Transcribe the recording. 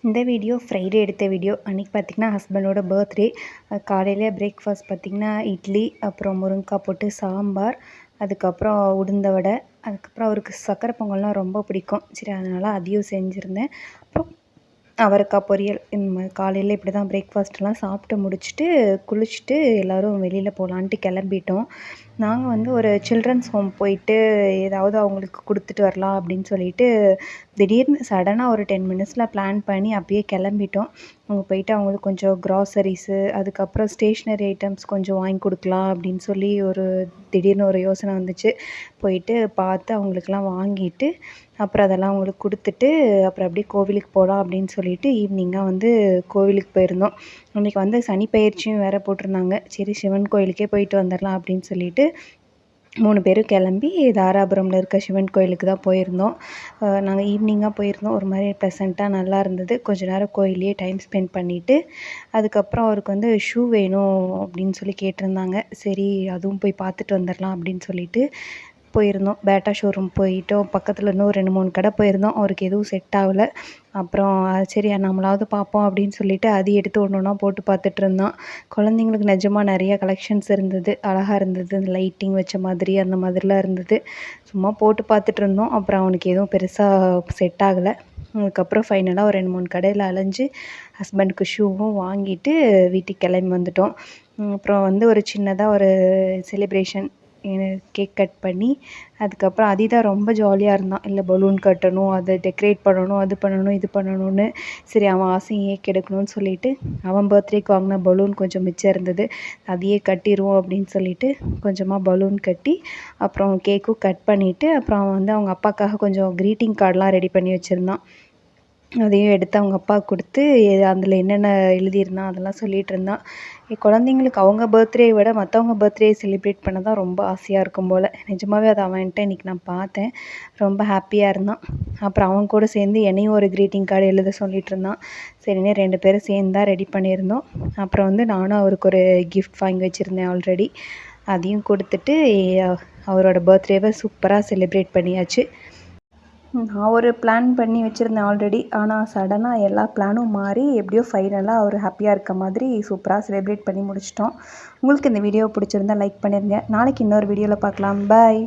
இந்த video Friday எடுத்த video. அன்றைக்கி பார்த்திங்கன்னா ஹஸ்பண்டோட பர்த்டே. காலையில் பிரேக்ஃபாஸ்ட் பார்த்திங்கன்னா இட்லி, அப்புறம் முருங்கைக்காய் போட்டு சாம்பார், அதுக்கப்புறம் உளுந்த வடை, அதுக்கப்புறம் அவருக்கு சக்கரை பொங்கல்னால் ரொம்ப பிடிக்கும். சரி, அதனால் அதையும் செஞ்சுருந்தேன். அப்புறம் அவரைக்காய் பொரியல். காலையில் இப்படி தான் பிரேக்ஃபாஸ்ட்லாம் சாப்பிட்டு முடிச்சுட்டு குளிச்சுட்டு எல்லோரும் வெளியில் போகலான்ட்டு கிளம்பிட்டோம். நாங்கள் வந்து ஒரு சில்ட்ரன்ஸ் ஹோம் போயிட்டு ஏதாவது அவங்களுக்கு கொடுத்துட்டு வரலாம் அப்படின்னு சொல்லிட்டு திடீர்னு சடனாக ஒரு 10 மினிட்ஸில் பிளான் பண்ணி அப்படியே கிளம்பிட்டோம். அங்கே போயிட்டு அவங்களுக்கு கொஞ்சம் க்ராசரிஸு, அதுக்கப்புறம் ஸ்டேஷ்னரி ஐட்டம்ஸ் கொஞ்சம் வாங்கி கொடுக்கலாம் அப்படின்னு சொல்லி திடீர்னு ஒரு யோசனை வந்துச்சு. போயிட்டு பார்த்து அவங்களுக்கெல்லாம் வாங்கிட்டு அப்புறம் அதெல்லாம் அவங்களுக்கு கொடுத்துட்டு அப்புறம் அப்படியே கோவிலுக்கு போகலாம் அப்படின்னு சொல்லிட்டு ஈவினிங்காக வந்து கோவிலுக்கு போயிருந்தோம். அன்றைக்கி வந்து சனி பெயர்ச்சியும் வேறு போட்டிருந்தாங்க. சரி, சிவன் கோயிலுக்கே போயிட்டு வந்துடலாம் அப்படின்னு சொல்லிட்டு 3 பேரும் கிளம்பி தாராபுரமில் இருக்க சிவன் கோயிலுக்கு தான் போயிருந்தோம். நாங்கள் ஈவினிங்காக போயிருந்தோம். ஒரு மாதிரி ப்ளசண்ட்டாக நல்லா இருந்தது. கொஞ்ச நேரம் கோயில்லையே டைம் ஸ்பெண்ட் பண்ணிவிட்டு அதுக்கப்புறம் அவருக்கு வந்து ஷூ வேணும் அப்படின்னு சொல்லி கேட்டிருந்தாங்க. சரி, அதுவும் போய் பார்த்துட்டு வந்துடலாம் அப்படின்னு சொல்லிட்டு போயிருந்தோம். பேட்டா ஷோரூம் போயிட்டோம். பக்கத்தில் இன்னும் 2, 3 கடை போயிருந்தோம். அவருக்கு எதுவும் செட் ஆகலை. அப்புறம் சரி நம்மளாவது பார்ப்போம் அப்படின்னு சொல்லிட்டு அது எடுத்து ஒன்று ஒன்றா போட்டு பார்த்துட்ருந்தான். குழந்தைங்களுக்கு நிஜமாக நிறைய கலெக்ஷன்ஸ் இருந்தது. அழகாக இருந்தது. அந்த லைட்டிங் வச்ச மாதிரி அந்த மாதிரிலாம் இருந்தது. சும்மா போட்டு பார்த்துட்ருந்தோம். அப்புறம் அவனுக்கு எதுவும் பெருசாக செட் ஆகலை. அதுக்கப்புறம் ஃபைனலாக ஒரு 2, 3 கடையில் அலைஞ்சு ஹஸ்பண்டுக்கு ஷூவும் வாங்கிட்டு வீட்டுக்கு கிளம்பி வந்துட்டோம். அப்புறம் வந்து ஒரு சின்னதாக ஒரு செலிப்ரேஷன், கேக் கட் பண்ணி அதுக்கப்புறம் அதிதா ரொம்ப ஜாலியாக இருந்தான். இல்லை பலூன் கட்டணும், அதை டெக்கரேட் பண்ணணும், அது பண்ணணும், இது பண்ணணும்னு. சரி, அவன் ஆசையும் ஏன் கெடுக்கணும்னு சொல்லிட்டு அவன் பர்த்டேக்கு வாங்கின பலூன் கொஞ்சம் மிச்சம் இருந்தது. அதையே கட்டிடுவோம் அப்படின்னு சொல்லிட்டு கொஞ்சமாக பலூன் கட்டி அப்புறம் கேக்கும் கட் பண்ணிவிட்டு அப்புறம் அவன் வந்து அவங்க அப்பாவுக்காக கொஞ்சம் க்ரீட்டிங் கார்டெலாம் ரெடி பண்ணி வச்சுருந்தான். அதையும் எடுத்து அவங்க அப்பாவுக்கு கொடுத்து அதில் என்னென்ன எழுதியிருந்தான் அதெல்லாம் சொல்லிகிட்டு இருந்தான். குழந்தைங்களுக்கு அவங்க பர்த்டேயை விட மற்றவங்க பர்த்டே செலிப்ரேட் பண்ண தான் ரொம்ப ஆசையாக இருக்கும் போல். நிஜமாகவே அதை அவன்கிட்ட இன்றைக்கி நான் பார்த்தேன். ரொம்ப ஹாப்பியாக இருந்தான். அப்புறம் அவன் கூட சேர்ந்து என்னையும் ஒரு க்ரீட்டிங் கார்டு எழுத சொல்லிகிட்டு இருந்தான். சரின்னு 2 பேரும் சேர்ந்து தான் ரெடி பண்ணியிருந்தோம். அப்புறம் வந்து நானும் அவருக்கு ஒரு கிஃப்ட் வாங்கி வச்சுருந்தேன் ஆல்ரெடி. அதையும் கொடுத்துட்டு அவரோட பர்த்டேவை சூப்பராக செலிப்ரேட் பண்ணியாச்சு. நான் ஒரு பிளான் பண்ணி வச்சுருந்தேன் ஆல்ரெடி. ஆனால் சடனாக எல்லா பிளானும் மாறி எப்படியோ ஃபைனலாக அவர் ஹாப்பியாக இருக்க மாதிரி சூப்பராக செலிப்ரேட் பண்ணி முடிச்சிட்டோம். உங்களுக்கு இந்த வீடியோ பிடிச்சிருந்தா லைக் பண்ணிடுங்க. நாளைக்கு இன்னொரு வீடியோவில் பார்க்கலாம். பாய்.